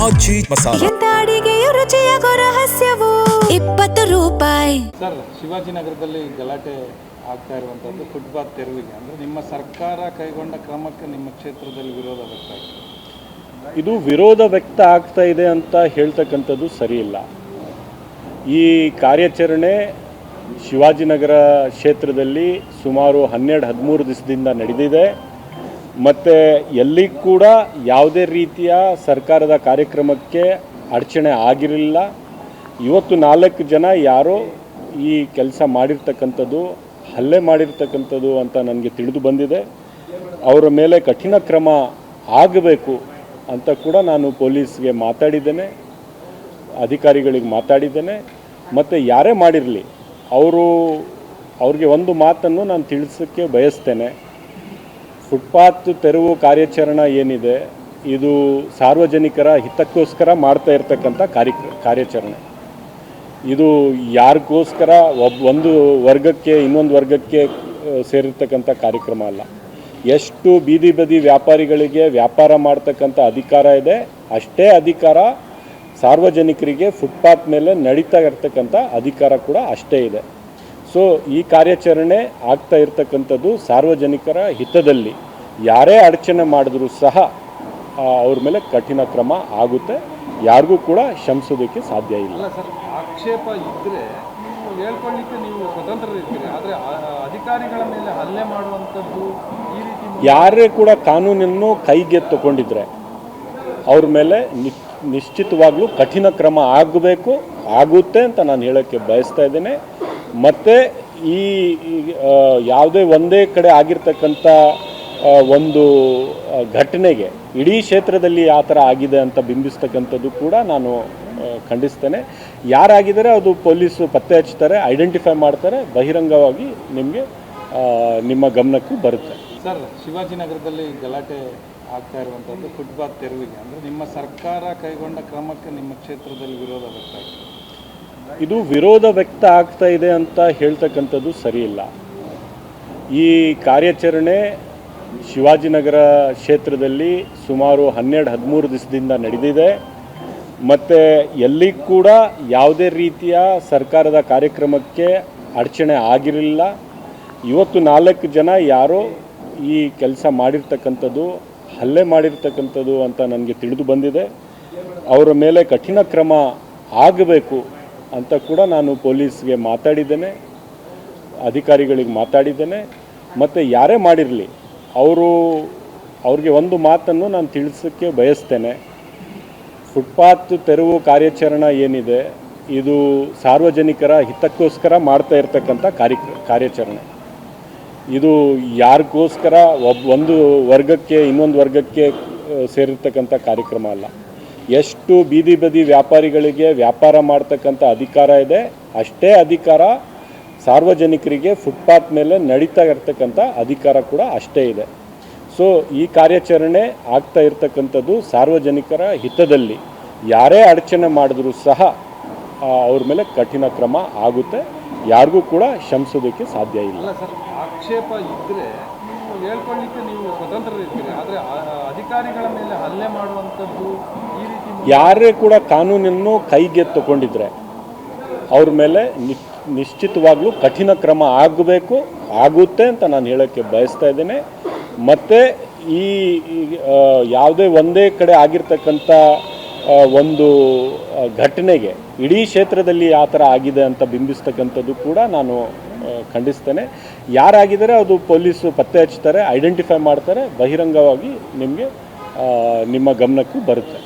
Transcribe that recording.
ಆಚಿ ಮಸಾಲ ಎಂತ ಅಡಿಗೆಯ ರುಚಿಯಾಗೋ ರಹಸ್ಯವು 20 ರೂಪಾಯಿ. ಸರ್, ಶಿವಾಜಿನಗರದಲ್ಲಿ ಗಲಾಟೆ ಆಗ್ತಾ ಇರುವಂಥದ್ದು ಫುಟ್ಪಾತ್ ತೆರವಿಗೆ ಅಂದರೆ ನಿಮ್ಮ ಸರ್ಕಾರ ಕೈಗೊಂಡ ಕ್ರಮಕ್ಕೆ ನಿಮ್ಮ ಕ್ಷೇತ್ರದಲ್ಲಿ ವಿರೋಧ ವ್ಯಕ್ತವಾಗಿದೆ. ಇದು ವಿರೋಧ ವ್ಯಕ್ತ ಆಗ್ತಾ ಇದೆ ಅಂತ ಹೇಳ್ತಕ್ಕಂಥದ್ದು ಸರಿಯಿಲ್ಲ. ಈ ಕಾರ್ಯಾಚರಣೆ ಶಿವಾಜಿನಗರ ಕ್ಷೇತ್ರದಲ್ಲಿ ಸುಮಾರು 12-13 ದಿವಸದಿಂದ ನಡೆದಿದೆ. ಮತ್ತು ಎಲ್ಲಿ ಕೂಡ ಯಾವುದೇ ರೀತಿಯ ಸರ್ಕಾರದ ಕಾರ್ಯಕ್ರಮಕ್ಕೆ ಅಡಚಣೆ ಆಗಿರಲಿಲ್ಲ. ಇವತ್ತು 4 ಜನ ಯಾರೋ ಈ ಕೆಲಸ ಮಾಡಿರ್ತಕ್ಕಂಥದ್ದು, ಹಲ್ಲೆ ಮಾಡಿರ್ತಕ್ಕಂಥದ್ದು ಅಂತ ನನಗೆ ತಿಳಿದು ಬಂದಿದೆ. ಅವರ ಮೇಲೆ ಕಠಿಣ ಕ್ರಮ ಆಗಬೇಕು ಅಂತ ಕೂಡ ನಾನು ಪೊಲೀಸ್ಗೆ ಮಾತಾಡಿದ್ದೇನೆ, ಅಧಿಕಾರಿಗಳಿಗೆ ಮಾತಾಡಿದ್ದೇನೆ. ಮತ್ತು ಯಾರೇ ಮಾಡಿರಲಿ ಅವ್ರಿಗೆ ಒಂದು ಮಾತನ್ನು ನಾನು ತಿಳಿಸೋಕ್ಕೆ ಬಯಸ್ತೇನೆ. ಫುಟ್ಪಾತ್ ತೆರವು ಕಾರ್ಯಾಚರಣೆ ಏನಿದೆ, ಇದು ಸಾರ್ವಜನಿಕರ ಹಿತಕ್ಕೋಸ್ಕರ ಮಾಡ್ತಾ ಇರ್ತಕ್ಕಂಥ ಕಾರ್ಯಾಚರಣೆ. ಇದು ಯಾರಿಗೋಸ್ಕರ ಒಂದು ವರ್ಗಕ್ಕೆ ಇನ್ನೊಂದು ವರ್ಗಕ್ಕೆ ಸೇರಿರ್ತಕ್ಕಂಥ ಕಾರ್ಯಕ್ರಮ ಅಲ್ಲ. ಎಷ್ಟು ಬೀದಿ ಬದಿ ವ್ಯಾಪಾರಿಗಳಿಗೆ ವ್ಯಾಪಾರ ಮಾಡ್ತಕ್ಕಂಥ ಅಧಿಕಾರ ಇದೆ, ಅಷ್ಟೇ ಅಧಿಕಾರ ಸಾರ್ವಜನಿಕರಿಗೆ ಫುಟ್ಪಾತ್ ಮೇಲೆ ನಡೀತಾ ಇರ್ತಕ್ಕಂಥ ಅಧಿಕಾರ ಕೂಡ ಅಷ್ಟೇ ಇದೆ. ಸೊ ಈ ಕಾರ್ಯಾಚರಣೆ ಆಗ್ತಾ ಇರ್ತಕ್ಕಂಥದ್ದು ಸಾರ್ವಜನಿಕರ ಹಿತದಲ್ಲಿ. ಯಾರೇ ಅಡಚಣೆ ಮಾಡಿದ್ರೂ ಸಹ ಅವ್ರ ಮೇಲೆ ಕಠಿಣ ಕ್ರಮ ಆಗುತ್ತೆ. ಯಾರಿಗೂ ಕೂಡ ಕ್ಷಮಿಸೋದಕ್ಕೆ ಸಾಧ್ಯ ಇಲ್ಲ. ಅಲ್ಲ ಸರ್, ಆಕ್ಷೇಪ ಇದ್ದರೆ ಹೇಳ್ಕೊಳ್ಳಿಕ್ಕೆ ನೀವು ಸ್ವತಂತ್ರರಿರ್ತೀರಿ, ಆದರೆ ಅಧಿಕಾರಿಗಳ ಮೇಲೆ ಹಲ್ಲೆ ಮಾಡುವಂಥದ್ದು ಈ ರೀತಿ ಯಾರೇ ಕೂಡ ಕಾನೂನನ್ನು ಕೈಗೆ ತಗೊಂಡಿದ್ರೆ ಅವ್ರ ಮೇಲೆ ನಿಶ್ಚಿತವಾಗ್ಲೂ ಕಠಿಣ ಕ್ರಮ ಆಗುತ್ತೆ ಅಂತ ನಾನು ಹೇಳೋಕ್ಕೆ ಬಯಸ್ತಾ ಇದ್ದೇನೆ. ಮತ್ತು ಈ ಯಾವುದೇ ಒಂದೇ ಕಡೆ ಆಗಿರ್ತಕ್ಕಂಥ ಒಂದು ಘಟನೆಗೆ ಇಡೀ ಕ್ಷೇತ್ರದಲ್ಲಿ ಆ ಥರ ಆಗಿದೆ ಅಂತ ಬಿಂಬಿಸ್ತಕ್ಕಂಥದ್ದು ಕೂಡ ನಾನು ಖಂಡಿಸ್ತೇನೆ. ಯಾರಾಗಿದ್ದಾರೆ ಅದು ಪೊಲೀಸು ಪತ್ತೆ ಹಚ್ತಾರೆ, ಐಡೆಂಟಿಫೈ ಮಾಡ್ತಾರೆ, ಬಹಿರಂಗವಾಗಿ ನಿಮ್ಮ ಗಮನಕ್ಕೂ ಬರುತ್ತೆ. ಸರ್, ಶಿವಾಜಿನಗರದಲ್ಲಿ ಗಲಾಟೆ ಆಗ್ತಾ ಇರುವಂಥದ್ದು ಫುಟ್ಪಾತ್ ತೆರವಿಗೆ ಅಂದರೆ ನಿಮ್ಮ ಸರ್ಕಾರ ಕೈಗೊಂಡ ಕ್ರಮಕ್ಕೆ ನಿಮ್ಮ ಕ್ಷೇತ್ರದಲ್ಲಿ ವಿರೋಧ ವ್ಯಕ್ತವಾಗಿದೆ. ಇದು ವಿರೋಧ ವ್ಯಕ್ತ ಆಗ್ತಾ ಇದೆ ಅಂತ ಹೇಳ್ತಕ್ಕಂಥದ್ದು ಸರಿಯಿಲ್ಲ. ಈ ಕಾರ್ಯಾಚರಣೆ ಶಿವಾಜಿನಗರ ಕ್ಷೇತ್ರದಲ್ಲಿ ಸುಮಾರು 12-13 ದಿವಸದಿಂದ ನಡೆದಿದೆ. ಮತ್ತು ಎಲ್ಲಿ ಕೂಡ ಯಾವುದೇ ರೀತಿಯ ಸರ್ಕಾರದ ಕಾರ್ಯಕ್ರಮಕ್ಕೆ ಅಡಚಣೆ ಆಗಿರಲಿಲ್ಲ. ಇವತ್ತು 4 ಜನ ಯಾರೋ ಈ ಕೆಲಸ ಮಾಡಿರ್ತಕ್ಕಂಥದ್ದು, ಹಲ್ಲೆ ಮಾಡಿರ್ತಕ್ಕಂಥದ್ದು ಅಂತ ನನಗೆ ತಿಳಿದು ಬಂದಿದೆ. ಅವರ ಮೇಲೆ ಕಠಿಣ ಕ್ರಮ ಆಗಬೇಕು ಅಂತ ಕೂಡ ನಾನು ಪೊಲೀಸ್ಗೆ ಮಾತಾಡಿದ್ದೇನೆ, ಅಧಿಕಾರಿಗಳಿಗೆ ಮಾತಾಡಿದ್ದೇನೆ. ಮತ್ತು ಯಾರೇ ಮಾಡಿರಲಿ ಅವ್ರಿಗೆ ಒಂದು ಮಾತನ್ನು ನಾನು ತಿಳಿಸೋಕ್ಕೆ ಬಯಸ್ತೇನೆ. ಫುಟ್ಪಾತ್ ತೆರವು ಕಾರ್ಯಾಚರಣೆ ಏನಿದೆ, ಇದು ಸಾರ್ವಜನಿಕರ ಹಿತಕ್ಕೋಸ್ಕರ ಮಾಡ್ತಾ ಇರ್ತಕ್ಕಂಥ ಕಾರ್ಯಾಚರಣೆ. ಇದು ಯಾರಿಗೋಸ್ಕರ ಒಂದು ವರ್ಗಕ್ಕೆ ಇನ್ನೊಂದು ವರ್ಗಕ್ಕೆ ಸೇರಿರ್ತಕ್ಕಂಥ ಕಾರ್ಯಕ್ರಮ ಅಲ್ಲ. ಎಷ್ಟು ಬೀದಿ ಬದಿ ವ್ಯಾಪಾರಿಗಳಿಗೆ ವ್ಯಾಪಾರ ಮಾಡ್ತಕ್ಕಂಥ ಅಧಿಕಾರ ಇದೆ, ಅಷ್ಟೇ ಅಧಿಕಾರ ಸಾರ್ವಜನಿಕರಿಗೆ ಫುಟ್ಪಾತ್ ಮೇಲೆ ನಡೀತಾ ಇರ್ತಕ್ಕಂಥ ಅಧಿಕಾರ ಕೂಡ ಅಷ್ಟೇ ಇದೆ. ಸೊ ಈ ಕಾರ್ಯಾಚರಣೆ ಆಗ್ತಾ ಇರ್ತಕ್ಕಂಥದ್ದು ಸಾರ್ವಜನಿಕರ ಹಿತದಲ್ಲಿ. ಯಾರೇ ಅಡಚಣೆ ಮಾಡಿದ್ರೂ ಸಹ ಅವ್ರ ಮೇಲೆ ಕಠಿಣ ಕ್ರಮ ಆಗುತ್ತೆ. ಯಾರಿಗೂ ಕೂಡ ಕ್ಷಮಿಸೋದಕ್ಕೆ ಸಾಧ್ಯ ಇಲ್ಲ. ಅಲ್ಲ ಸರ್, ಆಕ್ಷೇಪ ಇದ್ದರೆ ಹೇಳ್ಕೊಳ್ಳಿಕ್ಕೆ ನೀವು ಸ್ವತಂತ್ರರಿರ್ತೀರಿ, ಆದರೆ ಅಧಿಕಾರಿಗಳ ಮೇಲೆ ಹಲ್ಲೆ ಮಾಡುವಂಥದ್ದು ಈ ರೀತಿ ಯಾರೇ ಕೂಡ ಕಾನೂನನ್ನು ಕೈಗೆ ತಗೊಂಡಿದ್ರೆ ಅವ್ರ ಮೇಲೆ ನಿಶ್ಚಿತವಾಗ್ಲೂ ಕಠಿಣ ಕ್ರಮ ಆಗುತ್ತೆ ಅಂತ ನಾನು ಹೇಳೋಕ್ಕೆ ಬಯಸ್ತಾ ಇದ್ದೇನೆ. ಮತ್ತು ಈ ಯಾವುದೇ ಒಂದೇ ಕಡೆ ಆಗಿರ್ತಕ್ಕಂಥ ಒಂದು ಘಟನೆಗೆ ಇಡೀ ಕ್ಷೇತ್ರದಲ್ಲಿ ಆ ಥರ ಆಗಿದೆ ಅಂತ ಬಿಂಬಿಸ್ತಕ್ಕಂಥದ್ದು ಕೂಡ ನಾನು ಖಂಡಿಸ್ತೇನೆ. ಯಾರಾಗಿದ್ದಾರೆ ಅದು ಪೊಲೀಸು ಪತ್ತೆ ಹಚ್ತಾರೆ, ಐಡೆಂಟಿಫೈ ಮಾಡ್ತಾರೆ, ಬಹಿರಂಗವಾಗಿ ನಿಮ್ಮ ಗಮನಕ್ಕೂ ಬರುತ್ತೆ.